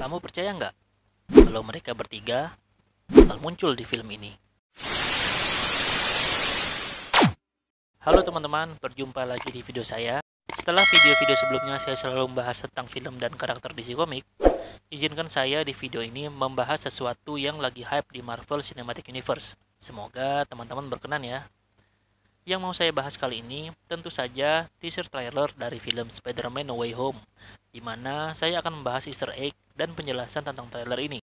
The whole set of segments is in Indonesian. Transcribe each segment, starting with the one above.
Kamu percaya nggak kalau mereka bertiga bakal muncul di film ini? Halo teman-teman, berjumpa lagi di video saya. Setelah video-video sebelumnya saya selalu membahas tentang film dan karakter DC Comics, izinkan saya di video ini membahas sesuatu yang lagi hype di Marvel Cinematic Universe. Semoga teman-teman berkenan ya. Yang mau saya bahas kali ini tentu saja teaser trailer dari film Spider-Man No Way Home, di mana saya akan membahas Easter egg dan penjelasan tentang trailer ini.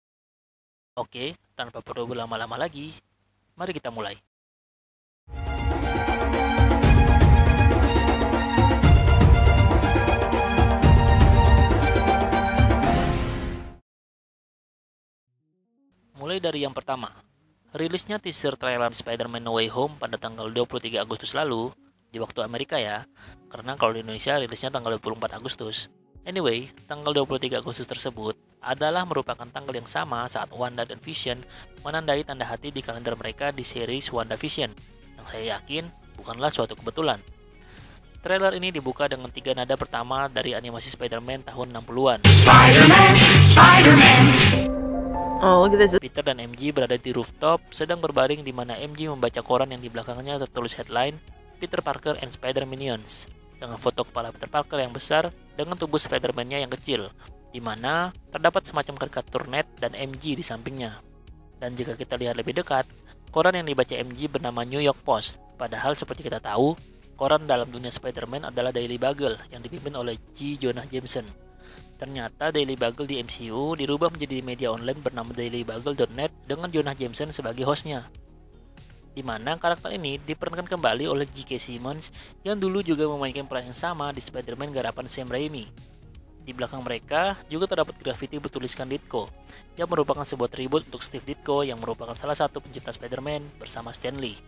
Oke, tanpa perlu berlama-lama lagi, mari kita mulai. Mulai dari yang pertama, rilisnya teaser trailer Spider-Man No Way Home pada tanggal 23 Agustus lalu, di waktu Amerika ya, karena kalau di Indonesia rilisnya tanggal 24 Agustus. Anyway, tanggal 23 Agustus tersebut adalah merupakan tanggal yang sama saat Wanda dan Vision menandai tanda hati di kalender mereka di series WandaVision, yang saya yakin bukanlah suatu kebetulan. Trailer ini dibuka dengan 3 nada pertama dari animasi Spider-Man tahun 60-an. Spider-Man, Spider-Man. Oh, look at this. Peter dan MJ berada di rooftop, sedang berbaring di mana MJ membaca koran yang di belakangnya tertulis headline Peter Parker and Spider-Minions, dengan foto kepala Peter Parker yang besar dengan tubuh Spider-Man-nya yang kecil, di mana terdapat semacam karikatur Ned dan MJ di sampingnya. Dan jika kita lihat lebih dekat, koran yang dibaca MJ bernama New York Post, padahal seperti kita tahu, koran dalam dunia Spider-Man adalah Daily Bugle yang dipimpin oleh J. Jonah Jameson. Ternyata Daily Bugle di MCU dirubah menjadi media online bernama dailybugle.net dengan Jonah Jameson sebagai hostnya, di mana karakter ini diperankan kembali oleh J.K. Simmons yang dulu juga memainkan peran yang sama di Spider-Man garapan Sam Raimi. Di belakang mereka juga terdapat grafiti bertuliskan Ditko, yang merupakan sebuah tribut untuk Steve Ditko yang merupakan salah satu pencipta Spider-Man bersama Stan Lee.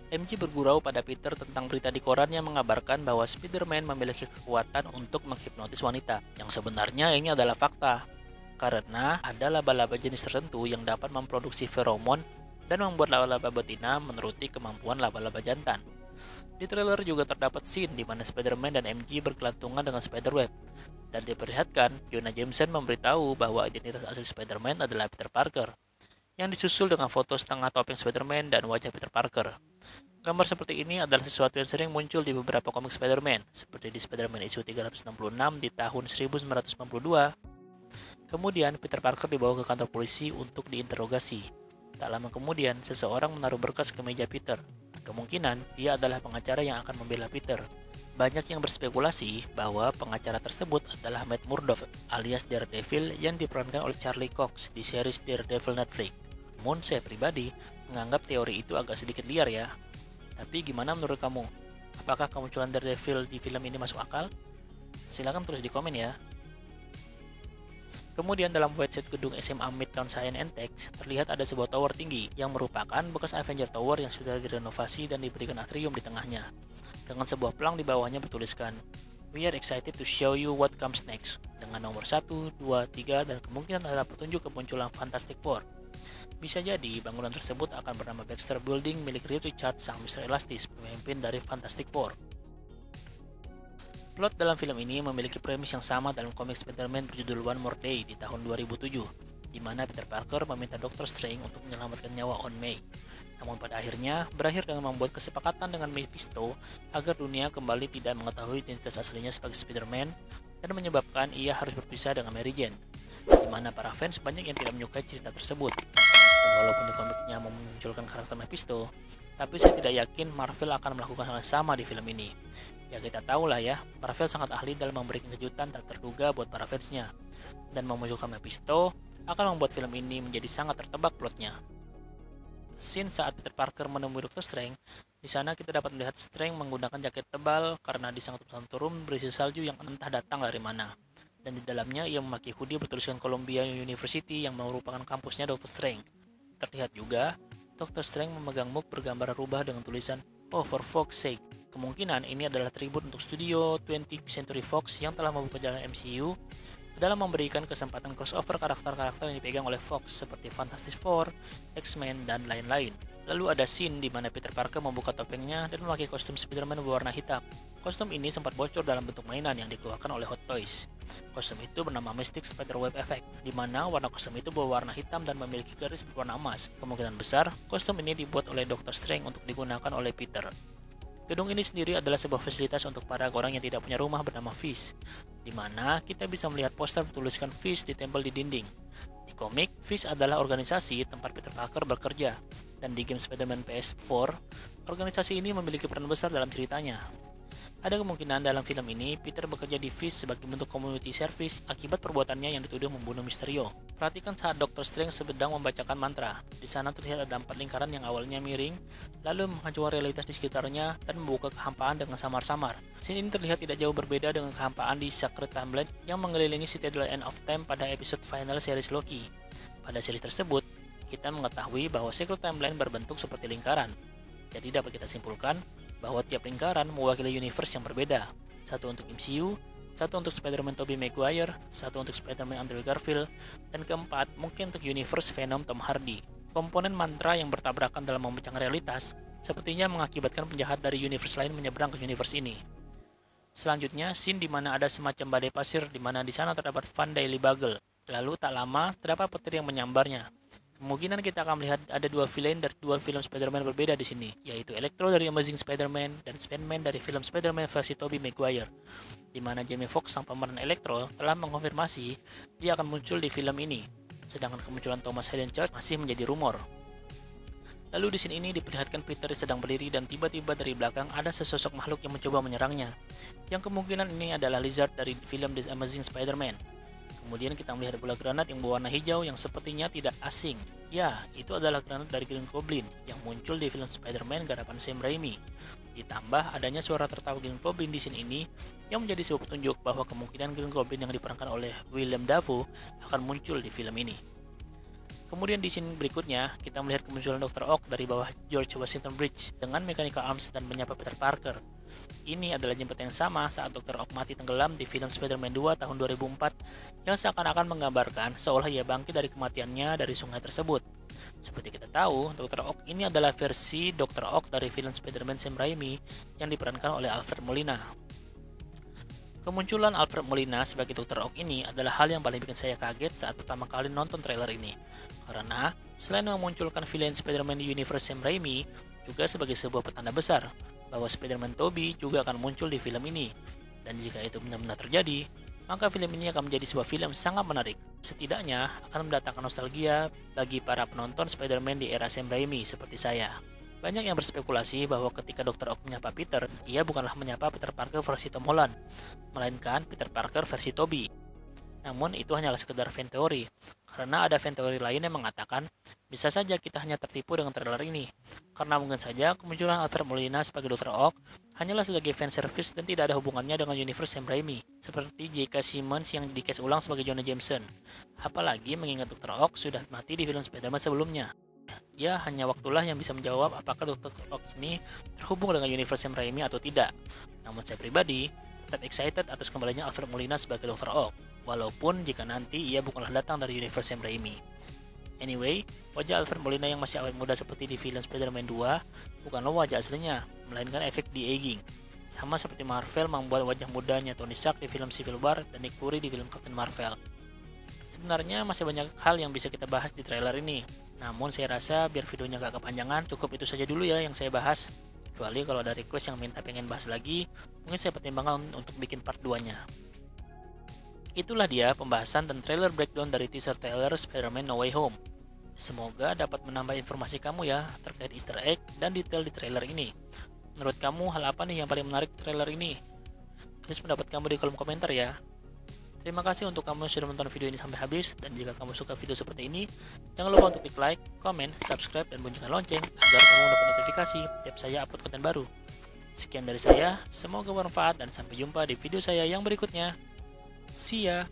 MJ bergurau pada Peter tentang berita di koran yang mengabarkan bahwa Spider-Man memiliki kekuatan untuk menghipnotis wanita, yang sebenarnya ini adalah fakta, karena ada laba-laba jenis tertentu yang dapat memproduksi feromon dan membuat laba-laba betina menuruti kemampuan laba-laba jantan. Di trailer juga terdapat scene di mana Spider-Man dan MJ bergelantungan dengan Spiderweb, dan diperlihatkan Jonah Jameson memberitahu bahwa identitas asli Spider-Man adalah Peter Parker, yang disusul dengan foto setengah topeng Spider-Man dan wajah Peter Parker. Gambar seperti ini adalah sesuatu yang sering muncul di beberapa komik Spider-Man, seperti di Spider-Man issue 366 di tahun 1992. Kemudian Peter Parker dibawa ke kantor polisi untuk diinterogasi. Tak lama kemudian, seseorang menaruh berkas ke meja Peter. Kemungkinan dia adalah pengacara yang akan membela Peter. Banyak yang berspekulasi bahwa pengacara tersebut adalah Matt Murdock alias Daredevil yang diperankan oleh Charlie Cox di series Daredevil Netflix. Namun saya pribadi menganggap teori itu agak sedikit liar ya. Tapi gimana menurut kamu? Apakah kemunculan Daredevil di film ini masuk akal? Silahkan tulis di komen ya. Kemudian dalam website gedung SMA Midtown Science and Tech terlihat ada sebuah tower tinggi yang merupakan bekas Avenger Tower yang sudah direnovasi dan diberikan atrium di tengahnya. Dengan sebuah pelang di bawahnya bertuliskan "We are excited to show you what comes next" dengan nomor 1, 2, 3 dan kemungkinan ada petunjuk kemunculan Fantastic Four. Bisa jadi bangunan tersebut akan bernama Baxter Building milik Reed Richards sang Mr. Elastis, pemimpin dari Fantastic Four. Plot dalam film ini memiliki premis yang sama dalam komik Spider-Man berjudul One More Day di tahun 2007, di mana Peter Parker meminta Dr. Strange untuk menyelamatkan nyawa Aunt May. Namun pada akhirnya berakhir dengan membuat kesepakatan dengan Mephisto agar dunia kembali tidak mengetahui identitas aslinya sebagai Spider-Man dan menyebabkan ia harus berpisah dengan Mary Jane, di mana para fans banyak yang tidak menyukai cerita tersebut. Dan walaupun di komiknya memunculkan karakter Mephisto, tapi saya tidak yakin Marvel akan melakukan hal yang sama di film ini. Ya kita tahu lah ya, Marvel sangat ahli dalam memberikan kejutan tak terduga buat para fansnya. Dan memunculkan Mephisto akan membuat film ini menjadi sangat tertebak plotnya. Scene saat Peter Parker menemui Dr. Strange, di sana kita dapat melihat Strange menggunakan jaket tebal karena di sangat turun berisi salju yang entah datang dari mana. Dan di dalamnya ia memakai hoodie bertuliskan Columbia University yang merupakan kampusnya Dr. Strange. Terlihat juga, Dr. Strange memegang mug bergambar rubah dengan tulisan "Oh, for fuck's sake". Kemungkinan ini adalah tribut untuk studio 20th Century Fox yang telah membuka jalan MCU dalam memberikan kesempatan crossover karakter-karakter yang dipegang oleh Fox seperti Fantastic Four, X-Men, dan lain-lain. Lalu ada scene di mana Peter Parker membuka topengnya dan memakai kostum Spider-Man berwarna hitam. Kostum ini sempat bocor dalam bentuk mainan yang dikeluarkan oleh Hot Toys. Kostum itu bernama Mystic Spiderweb Effect, di mana warna kostum itu berwarna hitam dan memiliki garis berwarna emas. Kemungkinan besar, kostum ini dibuat oleh Dr. Strange untuk digunakan oleh Peter. Gedung ini sendiri adalah sebuah fasilitas untuk para orang yang tidak punya rumah bernama Fish, di mana kita bisa melihat poster bertuliskan Fish ditempel di dinding. Di komik, Fish adalah organisasi tempat Peter Parker bekerja, dan di game Spider-Man PS4, organisasi ini memiliki peran besar dalam ceritanya. Ada kemungkinan dalam film ini, Peter bekerja di Fish sebagai bentuk community service akibat perbuatannya yang dituduh membunuh Mysterio. Perhatikan saat Dr. Strange sedang membacakan mantra. Di sana terlihat ada 4 lingkaran yang awalnya miring, lalu menghancurkan realitas di sekitarnya dan membuka kehampaan dengan samar-samar. Scene ini terlihat tidak jauh berbeda dengan kehampaan di Sacred Timeline yang mengelilingi Citadel End of Time pada episode final series Loki. Pada series tersebut, kita mengetahui bahwa Sacred Timeline berbentuk seperti lingkaran. Jadi dapat kita simpulkan bahwa tiap lingkaran mewakili universe yang berbeda. Satu untuk MCU, satu untuk Spider-Man Tobey Maguire, satu untuk Spider-Man Andrew Garfield, dan keempat mungkin untuk universe Venom Tom Hardy. Komponen mantra yang bertabrakan dalam memecahkan realitas sepertinya mengakibatkan penjahat dari universe lain menyeberang ke universe ini. Selanjutnya, scene di mana ada semacam badai pasir di mana di sana terdapat Van Daily Bugle. Lalu tak lama terdapat petir yang menyambarnya. Kemungkinan kita akan melihat ada 2 villain dari 2 film Spider-Man berbeda di sini, yaitu Electro dari Amazing Spider-Man dan Sandman dari film Spider-Man versi Tobey Maguire, di mana Jamie Foxx sang pemeran Electro telah mengonfirmasi dia akan muncul di film ini, sedangkan kemunculan Thomas Hayden Church masih menjadi rumor. Lalu di sini ini diperlihatkan Peter sedang berdiri dan tiba-tiba dari belakang ada sesosok makhluk yang mencoba menyerangnya, yang kemungkinan ini adalah Lizard dari film The Amazing Spider-Man. Kemudian kita melihat bola granat yang berwarna hijau yang sepertinya tidak asing. Ya, itu adalah granat dari Green Goblin yang muncul di film Spider-Man garapan Sam Raimi. Ditambah adanya suara tertawa Green Goblin di scene ini yang menjadi sebuah petunjuk bahwa kemungkinan Green Goblin yang diperankan oleh Willem Dafoe akan muncul di film ini. Kemudian di scene berikutnya, kita melihat kemunculan Dr. Ock dari bawah George Washington Bridge dengan mechanical arms dan menyapa Peter Parker. Ini adalah jembatan yang sama saat Dr. Ock mati tenggelam di film Spider-Man 2 tahun 2004 yang seakan-akan menggambarkan seolah ia bangkit dari kematiannya dari sungai tersebut. Seperti kita tahu, Dr. Ock ini adalah versi Dr. Ock dari film Spider-Man Sam Raimi yang diperankan oleh Alfred Molina. Kemunculan Alfred Molina sebagai Dr. Ock ini adalah hal yang paling bikin saya kaget saat pertama kali nonton trailer ini. Karena selain memunculkan villain Spider-Man di universe Sam Raimi, juga sebagai sebuah pertanda besar bahwa Spider-Man Tobey juga akan muncul di film ini. Dan jika itu benar-benar terjadi, maka film ini akan menjadi sebuah film sangat menarik. Setidaknya akan mendatangkan nostalgia bagi para penonton Spider-Man di era Sam Raimi seperti saya. Banyak yang berspekulasi bahwa ketika Dr. Ock menyapa Peter, ia bukanlah menyapa Peter Parker versi Tom Holland, melainkan Peter Parker versi Tobey. Namun itu hanyalah sekedar fan teori, karena ada fan teori lain yang mengatakan bisa saja kita hanya tertipu dengan trailer ini, karena mungkin saja kemunculan Alfred Molina sebagai Dr. Ock hanyalah sebagai fan service dan tidak ada hubungannya dengan universe Sam Raimi, seperti J.K. Simmons yang di-cast ulang sebagai Jonah Jameson. Apalagi mengingat Dr. Ock sudah mati di film Spider-Man sebelumnya. Ya, hanya waktulah yang bisa menjawab apakah Dr. Ock ini terhubung dengan universe Sam Raimi atau tidak. Namun saya pribadi tetap excited atas kembalinya Alfred Molina sebagai Dr. Ock, walaupun jika nanti ia bukanlah datang dari universe Sam Raimi. Anyway, wajah Alfred Molina yang masih awet muda seperti di film Spider-Man 2 bukanlah wajah aslinya, melainkan efek de-aging. Sama seperti Marvel membuat wajah mudanya Tony Stark di film Civil War dan Nick Fury di film Captain Marvel. Sebenarnya masih banyak hal yang bisa kita bahas di trailer ini, namun saya rasa biar videonya gak kepanjangan, cukup itu saja dulu ya yang saya bahas. Kecuali kalau ada request yang minta pengen bahas lagi, mungkin saya pertimbangkan untuk bikin part 2-nya. Itulah dia pembahasan dan trailer breakdown dari teaser trailer Spider-Man No Way Home. Semoga dapat menambah informasi kamu ya terkait Easter egg dan detail di trailer ini. Menurut kamu hal apa nih yang paling menarik di trailer ini? Tulis pendapat kamu di kolom komentar ya. Terima kasih untuk kamu yang sudah menonton video ini sampai habis, dan jika kamu suka video seperti ini, jangan lupa untuk klik like, comment, subscribe, dan bunyikan lonceng agar kamu dapat notifikasi setiap saya upload konten baru. Sekian dari saya, semoga bermanfaat dan sampai jumpa di video saya yang berikutnya. See ya!